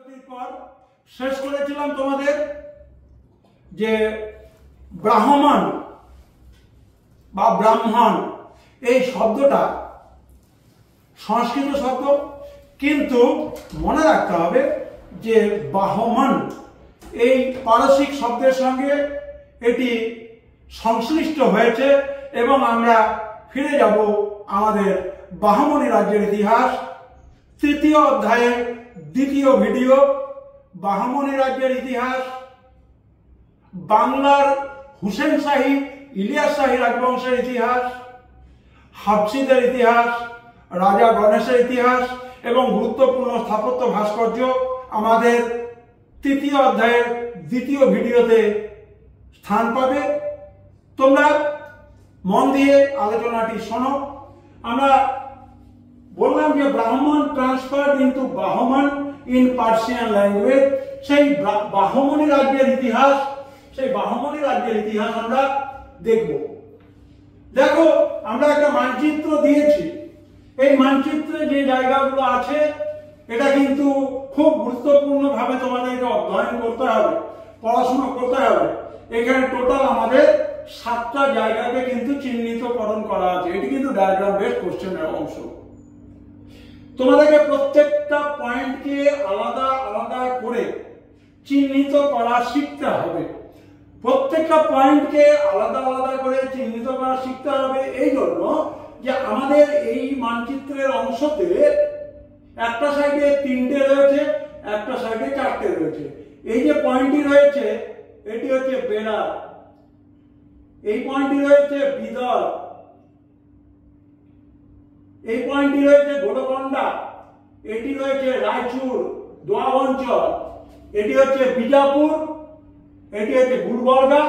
পর শেষ করেছিলাম তোমাদের যে ব্রাহ্মণ বা ব্রাহ্মণ এই শব্দটা সংস্কৃত শব্দ, কিন্তু মনে রাখতে হবে যে বাহমান এই পারসিক শব্দের সঙ্গে এটি সংশ্লিষ্ট হয়েছে এবং আমরা ফিরে যাব আমাদের বাহমনি রাজ্যের ইতিহাস তৃতীয় অধ্যায়ের দ্বিতীয় ভিডিও। বাহমনি রাজ্যের ইতিহাস, বাংলার হুসেন শাহী ইলিয়াস শাহী রাজবংশের ইতিহাস, হাফসিদের ইতিহাস, রাজা গণেশের ইতিহাস এবং গুরুত্বপূর্ণ স্থাপত্য ভাস্কর্য আমাদের তৃতীয় অধ্যায়ের দ্বিতীয় ভিডিওতে স্থান পাবে। তোমরা মন দিয়ে আলোচনাটি শোনো। আমরা বললাম যে ব্রাহ্মণ transferred into বাহমান in Persian language. সেই বাহমনি রাজ্যের ইতিহাস, সেই বাহমনি রাজ্যের ইতিহাস আমরা দেখব। দেখো, আমরা একটা মানচিত্র দিয়েছি। এই মানচিত্রে যে জায়গাগুলো আছে এটা কিন্তু খুব গুরুত্বপূর্ণভাবে তোমাদেরকে অধ্যয়ন করতে হবে, পড়াশোনা করতে হবে। এখানে টোটাল আমাদের 7টা জায়গাকে কিন্তু চিহ্নিতকরণ করা আছে। এটি কিন্তু ডায়াগ্রাম বেসড কোশ্চেনের অংশ। তোমাদেরকে প্রত্যেকটা পয়েন্টকে আলাদা আলাদা করে চিহ্নিত করা শিখতে হবে। প্রত্যেকটা পয়েন্টকে আলাদা আলাদা করে চিহ্নিত করা শিখতে হবে এই জন্য যে আমাদের এই মানচিত্রের অংশতে একটা সাইডে 3টে রয়েছে, একটা সাইডে 4টে রয়েছে। এই যে পয়েন্টটি রয়েছে এটি হচ্ছে বেড়ার, এই পয়েন্টটি রয়েছে বিদর, এই পয়েন্টটি রয়েছে গোলকোন্ডা, এটি রয়েছে রায়চুর দোয়াব অঞ্চল, এটি হচ্ছে বিজাপুর, এটি হচ্ছে গুলবর্গা,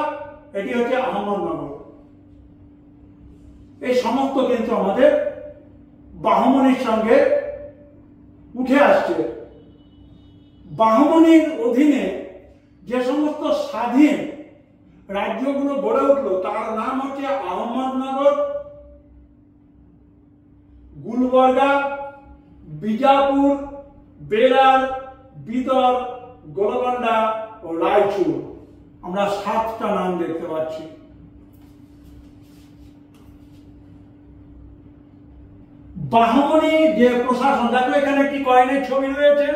এটি হচ্ছে আহমদনগর। এই সমস্ত কিন্তু আমাদের বাহমনির সঙ্গে উঠে আসছে। বাহমনির অধীনে যে সমস্ত স্বাধীন রাজ্যগুলো গড়ে উঠলো তার নাম হচ্ছে আহমদনগর, গুলবর্গা, বিজাপুর, বেরার, বিদর, গোলকোন্ডা ও রায়চুর। আমরা 7টা নাম দেখতে পাচ্ছি। বাহমনি যে প্রশাসন, দেখো এখানে একটি কয়েনের ছবি রয়েছে।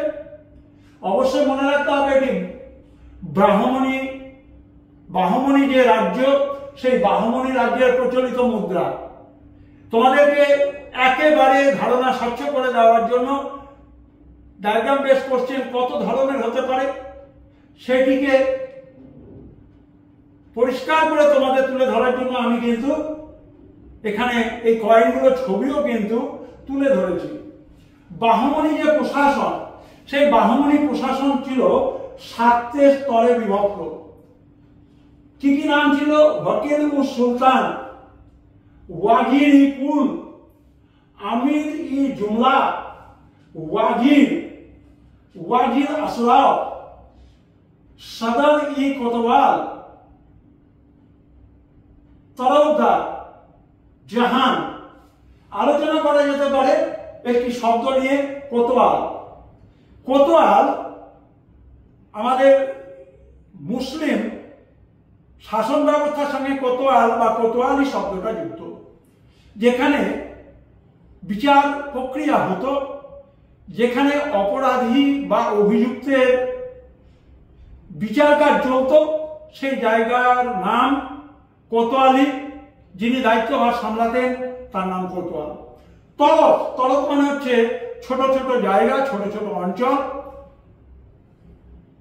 অবশ্যই মনে রাখতে হবে এটি বাহমনি যে রাজ্য, সেই বাহমনি রাজ্যের প্রচলিত মুদ্রা। তোমাদেরকে একেবারে ধারণা স্বচ্ছ করে দেওয়ার জন্য ডায়াগ্রাম বেসড কোশ্চেন কত ধরনের হতে পারে সেটিকে পরিষ্কার করে তোমাদের তুলে ধরার জন্য আমি কিন্তু এখানে এই কয়েনগুলোর ছবিও কিন্তু তুলে ধরেছি। বাহমনি যে প্রশাসন, সেই বাহমনি প্রশাসন ছিল 7টে স্তরে বিভক্ত। কি কি নাম ছিল? হকির-ই সুলতান, ওয়াজির-ই-কুল, আমির-ই-জুমলা, ওয়াজির আশরাফ, সদর-ই-কোতওয়াল, তরফদার, জাহান। আলোচনা করা যেতে পারে একটি শব্দ নিয়ে, কোতওয়াল। কোতওয়াল আমাদের মুসলিম শাসন ব্যবস্থার সঙ্গে কোতওয়াল বা কোতোয়ালি শব্দটা যুক্ত, যেখানে বিচার প্রক্রিয়া হতো, যেখানে অপরাধী বা অভিযুক্তের বিচার কাজ চলত, সেই জায়গার নাম কোতোয়ালি। যিনি দায়িত্বভার সামলাতেন তার নাম কোতোয়াল। তরফ মানে হচ্ছে ছোট ছোট জায়গা, ছোট ছোট অঞ্চল।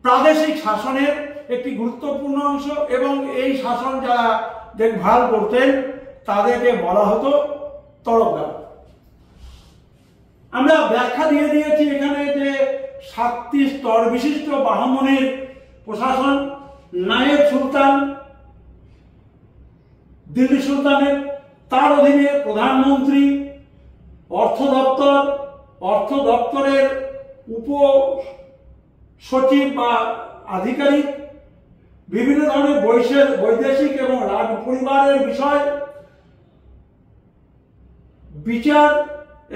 প্রাদেশিক শাসনের একটি গুরুত্বপূর্ণ অংশ এবং এই শাসন যারা দেখভাল করতেন তাদেরকে বলা হতো তরফদার। আমরা ব্যাখ্যা দিয়ে দিয়েছি এখানে যে 7টি স্তর বিশিষ্ট বাহমনির প্রশাসন। নায়েব সুলতান দিল্লি সুলতানের, তার অধীনে প্রধানমন্ত্রী, অর্থ দপ্তরের উপ সচিব বা আধিকারিক, বিভিন্ন ধরনের বৈদেশিক এবং রাজ পরিবারের বিষয়, বিচার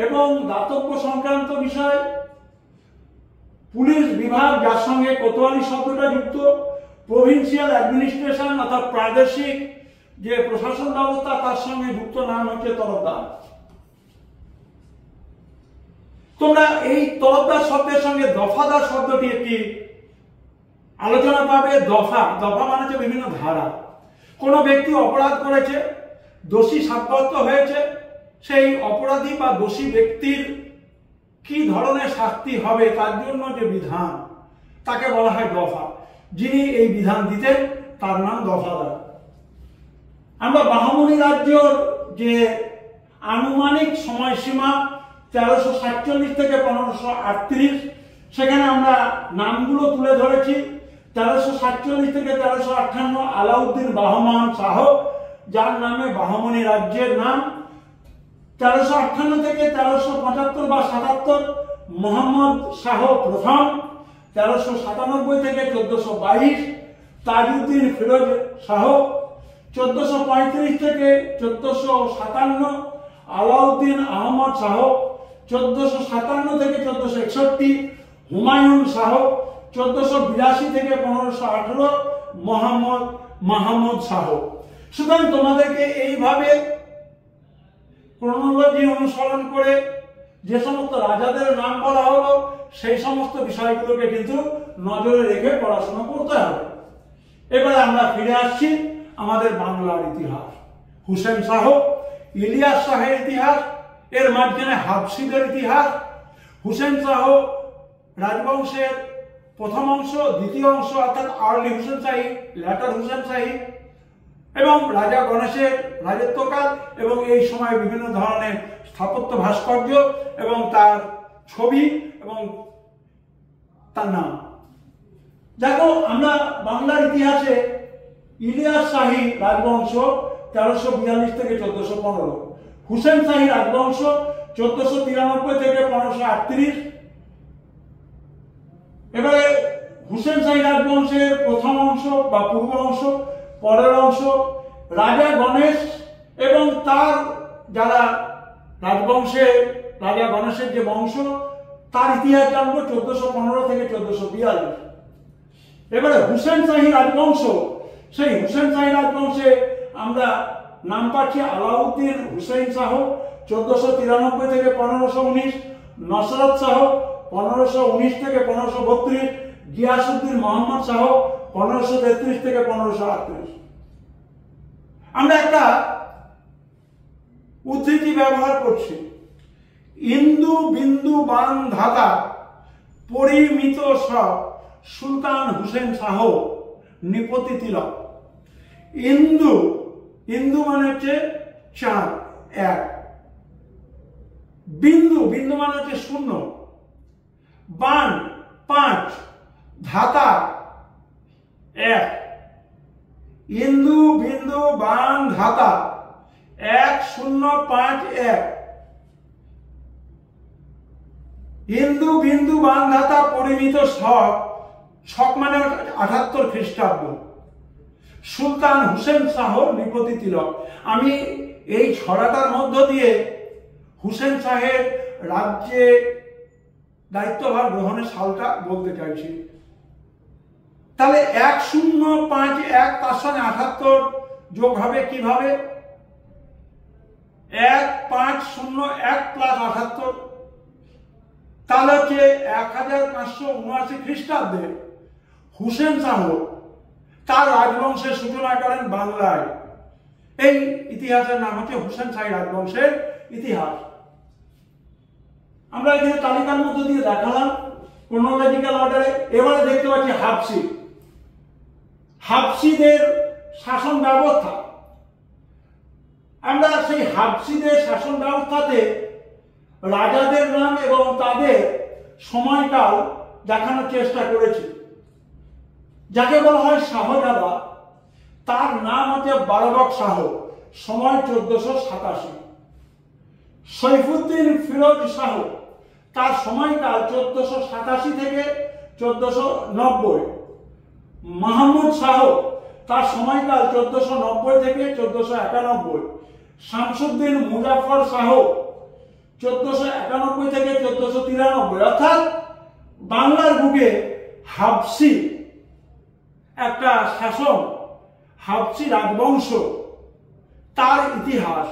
এবং দাতব্য সংক্রান্ত বিষয়, পুলিশ বিভাগ যার সঙ্গে কোতোয়ালি শব্দটা যুক্ত, প্রভিন্সিয়াল অ্যাডমিনিস্ট্রেশন অর্থাৎ প্রাদেশিক যে প্রশাসন ব্যবস্থা তার সঙ্গে যুক্ত নাম হচ্ছে তরফদার। তোমরা এই তরফদার শব্দের সঙ্গে দফাদার শব্দটি একটি আলোচনা পাবে। দফা মানে হচ্ছে বিভিন্ন ধারা। কোনো ব্যক্তি অপরাধ করেছে, দোষী সাব্যস্ত হয়েছে, সেই অপরাধী বা দোষী ব্যক্তির কি ধরনের শাস্তি হবে তার জন্য যে বিধান তাকে বলা হয় দফা। যিনি এই বিধান দিতেন তার নাম দফাদার। আমরা বাহমনি রাজ্যর যে আনুমানিক সময়সীমা 1347 থেকে 1538, সেখানে আমরা নামগুলো তুলে ধরেছি। 1347 থেকে 1358 আলাউদ্দিন বাহমান শাহ, যার নামে বাহমনি রাজ্যের নাম। 1358 থেকে 1375 বা 77 মোহাম্মদ শাহ প্রথম। 1397 থেকে 1422 তাজউদ্দিন ফিরোজ শাহ। 1435 থেকে 1457 আলাউদ্দিন আহমদ শাহ। 1457 থেকে 1461 হুমায়ুন শাহ। 1482 থেকে 1518 মাহমুদ শাহ। সুতরাং তোমাদেরকে এইভাবে ক্রোনোলজি অনুসরণ করে যে সমস্ত রাজাদের নাম বলা হলো সেই সমস্ত বিষয়গুলোকে কিন্তু নজরে রেখে পড়াশোনা করতে হবে। এবারে আমরা ফিরে আসছি আমাদের বাংলার ইতিহাস। হুসেন শাহ, ইলিয়াস শাহের ইতিহাস, এর মাঝখানে হাবশিদের ইতিহাস। হুসেন শাহ রাজবংশের প্রথম অংশ, দ্বিতীয় অংশ অর্থাৎ আর্লি হুসেন শাহী, ল্যাটার হুসেন শাহী, এবং রাজা গণেশের রাজত্বকাল এবং এই সময় বিভিন্ন ধরনের স্থাপত্য ভাস্কর্য এবং তার ছবি এবং তার নাম। দেখো, আমরা বাংলার ইতিহাসে ইলিয়াস শাহী রাজবংশ 1342 থেকে 1415, হুসেন শাহী রাজবংশ 1493 থেকে 1538। এবারে হুসেন শাহী রাজবংশের প্রথম অংশ বা পূর্ব অংশ, পরের অংশ রাজা গণেশ এবং তার যারা রাজা গণেশের যে বংশ তার ইতিহাস জানবো 1415 থেকে 1442। এবারে হুসেন শাহী রাজবংশ, সেই হুসেন শাহী রাজবংশে আমরা নাম পাচ্ছি আলাউদ্দিন হুসেন শাহ 1493 থেকে 1519, নসরত শাহ 1519 থেকে 1532, গিয়াসউদ্দিন মোহাম্মদ শাহ 1533 থেকে 1538। আমরা একটা উদ্ধৃতি ব্যবহার করছি, ইন্দু বিন্দু বান ধাতা পরিমিত সব সুলতান হুসেন শাহ নিপতি তিলক। ইন্দু মানে হচ্ছে চাঁদ, এক। বিন্দু মানে হচ্ছে শূন্য। বান 5, ধাতা 1। ইন্দু বিন্দু বান ধাতা 1051। ইন্দু বিন্দু বান ধাতা পরিমিত ছক মানে 78 খ্রিস্টাব্দ। সুলতান হুসেন শাহ নিপতি তিলক। আমি এই ছড়াটার মধ্য দিয়ে হুসেন শাহের রাজ্যে দায়িত্বভার গ্রহণের সালটা বলতে চাইছি। তাহলে 1051 তার সঙ্গে 78 যোগ হবে কিভাবে? 1501 প্লাস 78, তাহলে হচ্ছে 1579 খ্রিস্টাব্দে হুসেন শাহ তার রাজবংশের সূচনা করেন বাংলায়। এই ইতিহাসের নাম হচ্ছে হুসেন শাহী রাজবংশের ইতিহাস। আমরা এখানে তালিকার মধ্যে দিয়ে দেখালাম ক্রোনোলজিক্যাল অর্ডারে। এবারে দেখতে পাচ্ছি হাবশিদের শাসন ব্যবস্থা। আমরা সেই হাবশিদের শাসন ব্যবস্থাতে রাজাদের নাম এবং তাদের সময়কাল দেখানোর চেষ্টা করেছি। যাকে বলা হয় শাহজাদা, তার নাম হচ্ছে বারবক শাহ, সময় 1487। সৈফুদ্দিন ফিরোজ শাহ, তার সময়কাল 1487 থেকে 1490। মাহমুদ শাহ, তার সময়কাল 1490 থেকে 1491। শামসুদ্দিন মুজাফফর শাহ 1491 থেকে 1493, অর্থাৎ বাংলার বুকে হাবসি একটা শাসন, হাবসি রাজবংশ, তার ইতিহাস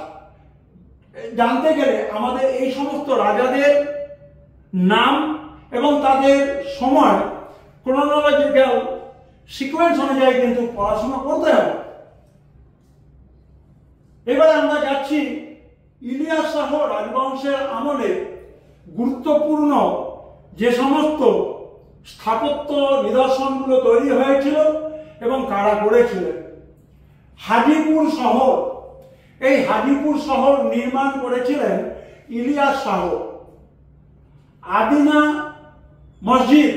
জানতে গেলে আমাদের এই সমস্ত রাজাদের নাম এবং তাদের সময় ক্রোনোলজিক্যাল সিকোয়েন্স অনুযায়ী কিন্তু পড়াশোনা করতে হবে। এবারে আমরা যাচ্ছি ইলিয়াস শাহ রাজবংশের আমলে গুরুত্বপূর্ণ যে সমস্ত স্থাপত্য নিদর্শনগুলো তৈরি হয়েছিল এবং কারা করেছিলেন। হাজিপুর শহর, এই হাজিপুর শহর নির্মাণ করেছিলেন ইলিয়াস শাহ। আদিনা মসজিদ,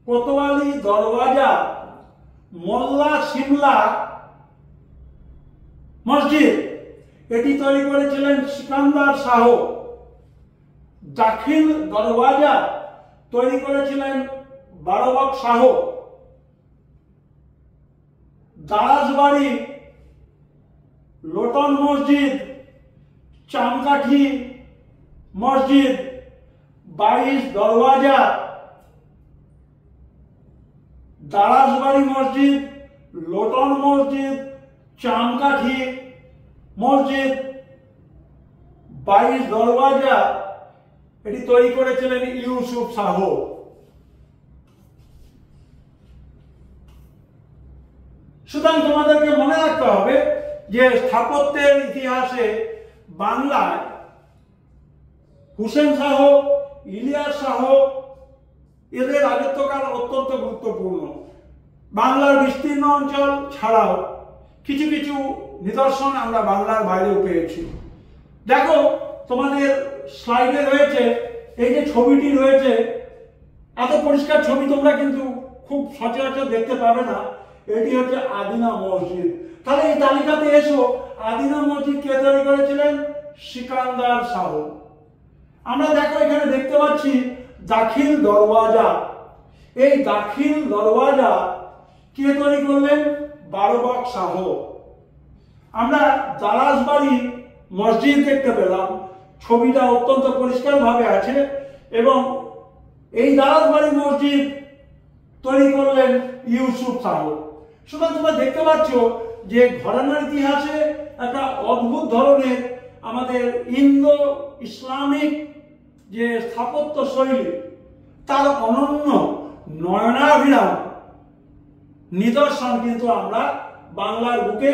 কোতোয়ালি দরওয়াজা, মোল্লা সিমলা মসজিদ, এটি তৈরি করেছিলেন সিকান্দার শাহ। দাখিল দরওয়াজা তৈরি করেছিলেন বারবক শাহ। দারাজবাড়ি লোটন মসজিদ, চামকাঠি মসজিদ, 22 দরওয়াজা, দারাজবাড়ি মসজিদ, লোটন মসজিদ, চামকাঠি মসজিদ, 22 দরওয়াজা, এটি তৈরি করেছিলেন ইউসুফ শাহ। সুতরাং তোমাদেরকে মনে রাখতে হবে যে স্থাপত্যের ইতিহাসে বাংলায় হুসেন শাহ, ইলিয়াস শাহ এদের রাজত্বকাল অত্যন্ত গুরুত্বপূর্ণ। বাংলার বিস্তীর্ণ অঞ্চল ছাড়াও কিছু কিছু নিদর্শন আমরা বাংলার বাইরেও পেয়েছি। দেখো তোমাদের স্লাইডে রয়েছে এই যে ছবিটি রয়েছে, এত পরিষ্কার ছবি তোমরা কিন্তু খুব সচরাচর দেখতে পাবে না। এটি হচ্ছে আদিনা মসজিদ। তাহলে এই তালিকাতে এসো, আদিনা মসজিদ কে তৈরি করেছিলেন? সিকান্দার শাহ। আমরা দেখো এখানে দেখতে পাচ্ছি দাখিল দরওয়াজা। এই দাখিল দরওয়াজা কে তৈরি করলেন? বারবক শাহ। আমরা দারাজবাড়ি মসজিদ দেখতে পেলাম, ছবিটা অত্যন্ত পরিষ্কার ভাবে আছে এবং এই দারাজবাড়ি মসজিদ তৈরি করলেন ইউসুফ শাহ। সুতরাং তোমরা দেখতে পাচ্ছ যে ঘরানার ইতিহাসে একটা অদ্ভুত ধরনের আমাদের ইন্দো ইসলামিক যে স্থাপত্য শৈলী, তার অনন্য নয়নাভিরাম নিদর্শন কিন্তু আমরা বাংলার বুকে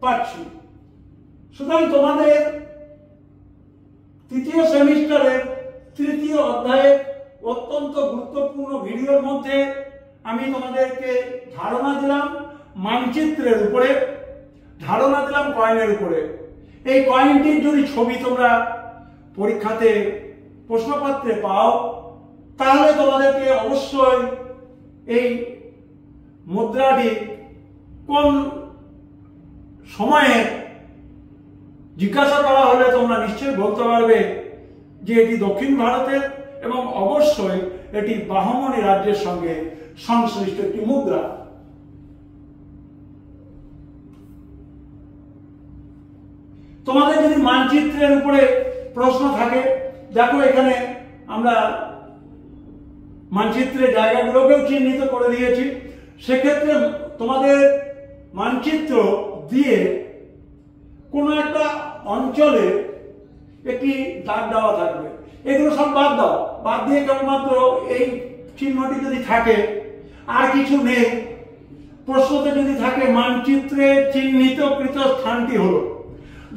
পাচ্ছি। সুতরাং তোমাদের তৃতীয় সেমিস্টারের তৃতীয় অধ্যায়ের অত্যন্ত গুরুত্বপূর্ণ ভিডিওর মধ্যে আমি তোমাদেরকে ধারণা দিলাম মানচিত্রের উপরে, ধারণা দিলাম কয়েনের উপরে। এই কয়েনটির যদি ছবি তোমরা পরীক্ষাতে প্রশ্নপত্রে পাও, তাহলে তোমাদেরকে অবশ্যই এই মুদ্রাটি কোন সময়ে জিজ্ঞাসা করা হলে তোমরা নিশ্চয়ই বলতে পারবে যে এটি দক্ষিণ ভারতের এবং অবশ্যই এটি বাহমনি রাজ্যের সঙ্গে সংশ্লিষ্ট একটি মুদ্রা। তোমাদের যদি মানচিত্রের উপরে প্রশ্ন থাকে, দেখো এখানে আমরা মানচিত্রের জায়গাগুলোকেও চিহ্নিত করে দিয়েছি। সেক্ষেত্রে তোমাদের মানচিত্র দিয়ে কোনো একটা অঞ্চলে একটি দাগ দেওয়া থাকবে। এগুলো সব বাদ দাও, বাদ দিয়ে কেবলমাত্র এই চিহ্নটি যদি থাকে আর কিছু নেই। প্রশ্নতে যদি থাকে মানচিত্রে চিহ্নিতকৃত স্থানটি হলো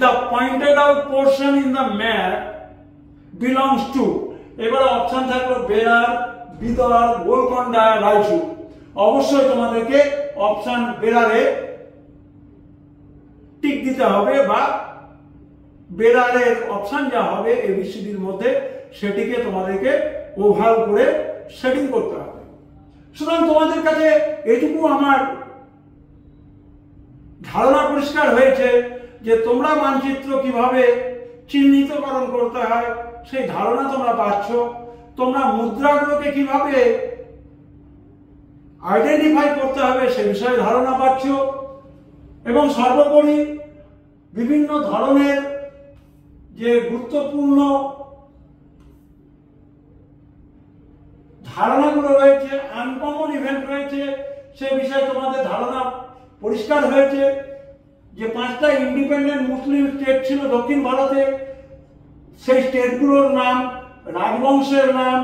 the pointed out portion in the map belongs to, এবারে অপশন থাকলো বেরার, বিদর, গোলকন্ডা, রায়চুর। অবশ্যই তোমাদেরকে অপশন বেরারে টিক দিতে হবে বা বেরারের অপশন যা হবে এবিসিডির মধ্যে সেটিকে তোমাদেরকে ওভাল করে সেটিং করতে হবে। সুতরাং তোমাদের কাছে এটুকু আমার ধারণা পরিষ্কার হয়েছে যে তোমরা মানচিত্র কিভাবে চিহ্নিতকরণ করতে হয় সেই ধারণা তোমরা পাচ্ছ। তোমরা মুদ্রাগুলোকে কিভাবে আইডেন্টিফাই করতে হবে সে বিষয়ে ধারণা পাচ্ছ এবং সর্বোপরি বিভিন্ন ধরনের যে গুরুত্বপূর্ণ ধারণাগুলো রয়েছে, আনকমন ইভেন্ট রয়েছে, সে বিষয়ে তোমাদের ধারণা পরিষ্কার হয়েছে। যে 5টা ইন্ডিপেন্ডেন্ট মুসলিম স্টেট ছিল দক্ষিণ ভারতে, সেই স্টেটগুলোর নাম, রাজবংশের নাম,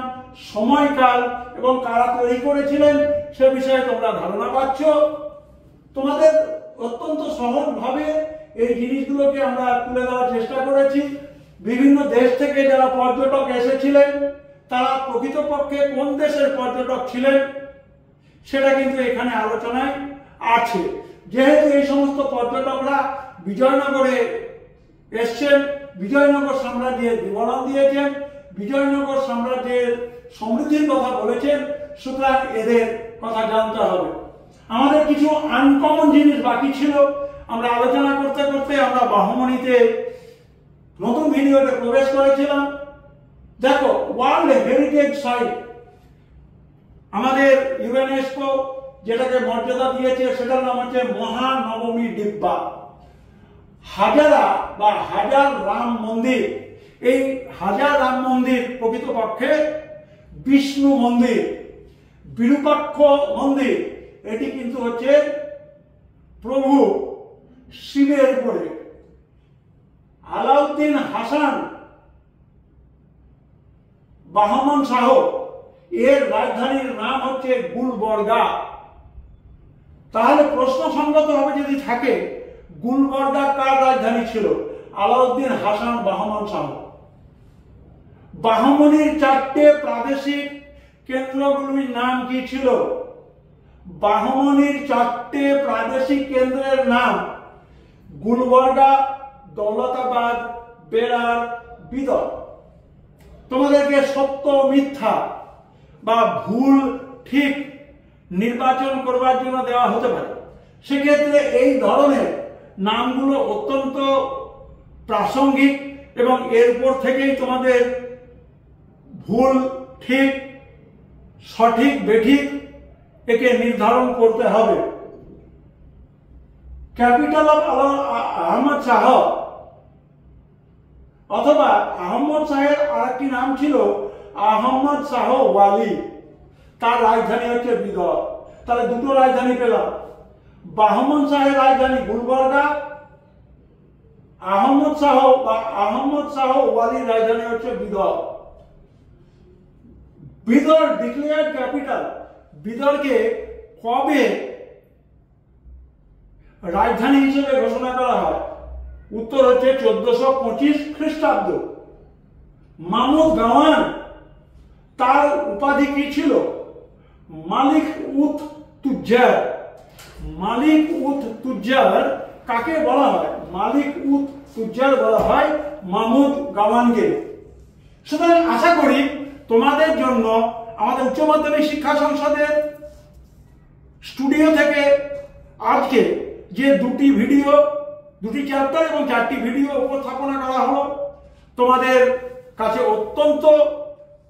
সময়কাল এবং কারা তৈরি করেছিলেন সে বিষয়ে তোমরা ধারণা পাচ্ছ। তোমাদের অত্যন্ত সহজভাবে এই জিনিসগুলোকে আমরা তুলে দেওয়ার চেষ্টা করেছি। বিভিন্ন দেশ থেকে যারা পর্যটক এসেছিলেন তারা প্রকৃতপক্ষে কোন দেশের পর্যটক ছিলেন সেটা কিন্তু এখানে আলোচনায় আছে। যেহেতু এই সমস্ত পর্যটকরা বিজয়নগরে এসছেন, বিজয়নগর সাম্রাজ্যের বিবরণ দিয়েছেন, বিজয়নগর সাম্রাজ্যের সমৃদ্ধির কথা বলেছেন, সুতরাং এদের কথা জানতে হবে। আমাদের কিছু আনকমন জিনিস বাকি ছিল, আমরা আলোচনা করতে করতে আমরা বাহমনিতে নতুন ভিডিওতে প্রবেশ করেছিলাম। দেখো, ওয়ার্ল্ড হেরিটেজ সাইট আমাদের ইউনেস্কো যেটাকে মর্যাদা দিয়েছে সেটার নাম হচ্ছে মহানবমী ডিব্বা। হাজারা বা হাজার রাম মন্দির, এই হাজার রাম মন্দির প্রকৃতপক্ষে বিষ্ণু মন্দির, বিরূপাক্ষ মন্দির, এটি কিন্তু হচ্ছে প্রভু শিবের উপরে। আলাউদ্দিন হাসান বাহমন শাহ, এর রাজধানীর নাম হচ্ছে গুলবর্গা। তাহলে প্রশ্নসঙ্গত ভাবে যদি থাকে, গুলবর্গা কার রাজধানী ছিল? আলাউদ্দিন হাসান বাহমন শাহ। বাহমনির 4টে প্রাদেশিক কেন্দ্রগুলির নাম কি ছিল? বাহমনির 4টে প্রাদেশিক কেন্দ্রের নাম গুলবর্গা, দৌলতাবাদ, বেরার, বিদর। তোমাদেরকে সত্য মিথ্যা বা ভুল ঠিক নির্বাচন করবার জন্য দেওয়া হতে পারে। সেক্ষেত্রে এই ধরনের নামগুলো অত্যন্ত প্রাসঙ্গিক এবং এর উপর থেকেই তোমাদের ভুল ঠিক, সঠিক বেঠিক একে নির্ধারণ করতে হবে। ক্যাপিটাল অফ আহমদ শাহ অথবা আহমদ শাহের আরেকটি নাম ছিল আহমদ শাহ ওয়ালি, তার রাজধানী হচ্ছে বিদর। তাহলে দুটো রাজধানী পেলাম, বাহমন শাহের রাজধানী গুলবর্গা, আহমদ শাহ বা আহমদ শাহ ওয়ালির রাজধানী হচ্ছে বিদর। বিদর ডিক্লেয়ার্ড ক্যাপিটাল, বিদরকে কবে রাজধানী হিসেবে ঘোষণা করা হয়? উত্তর হচ্ছে 1425 খ্রিস্টাব্দ। মামুদ গাওয়ান, তার উপাধি কি ছিল? মালিক উত তুজ্জার। মালিক উত তুজ্জার কাকে বলা হয়? মালিক উত তুজ্জার বলা হয় মামুদ গাওয়ানকে। সুতরাং আশা করি তোমাদের জন্য আমাদের উচ্চ মাধ্যমিক শিক্ষা সংসদের স্টুডিও থেকে আজকে যে দুটি ভিডিও, দুটি চ্যাপ্টার এবং 4টি ভিডিও উপস্থাপনা করা হলো তোমাদের কাছে অত্যন্ত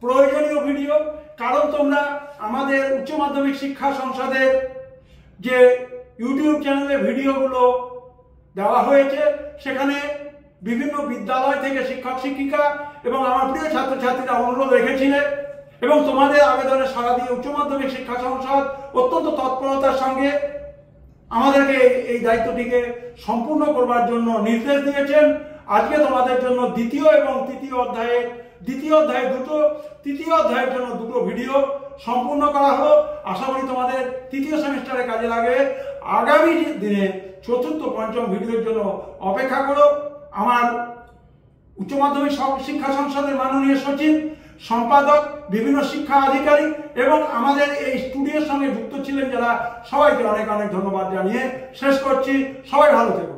প্রয়োজনীয় ভিডিও। কারণ তোমরা আমাদের উচ্চ মাধ্যমিক শিক্ষা সংসদের যে ইউটিউব চ্যানেলে ভিডিওগুলো দেওয়া হয়েছে সেখানে বিভিন্ন বিদ্যালয় থেকে শিক্ষক শিক্ষিকা এবং আমার প্রিয় ছাত্রছাত্রীরা অনুরোধ রেখেছিলেন এবং তোমাদের আবেদনে সাড়া দিয়ে উচ্চ মাধ্যমিক শিক্ষা সংসদ অত্যন্ত তৎপরতার সঙ্গে আমাদেরকে এই দায়িত্বটিকে সম্পূর্ণ করবার জন্য নির্দেশ দিয়েছেন। আজকে তোমাদের জন্য দ্বিতীয় এবং তৃতীয় অধ্যায়ের দুটো, তৃতীয় অধ্যায়ের জন্য দুটো ভিডিও সম্পূর্ণ করা হলো। আশা করি তোমাদের তৃতীয় সেমিস্টারে কাজে লাগে। আগামী দিনে চতুর্থ পঞ্চম ভিডিওর জন্য অপেক্ষা করো। আমার উচ্চ মাধ্যমিক শিক্ষা সংসদের মাননীয় সচিব, সম্পাদক, বিভিন্ন শিক্ষা আধিকারিক এবং আমাদের এই স্টুডিওর সঙ্গে যুক্ত ছিলেন যারা, সবাইকে অনেক অনেক ধন্যবাদ জানিয়ে শেষ করছি। সবাই ভালো থেকো।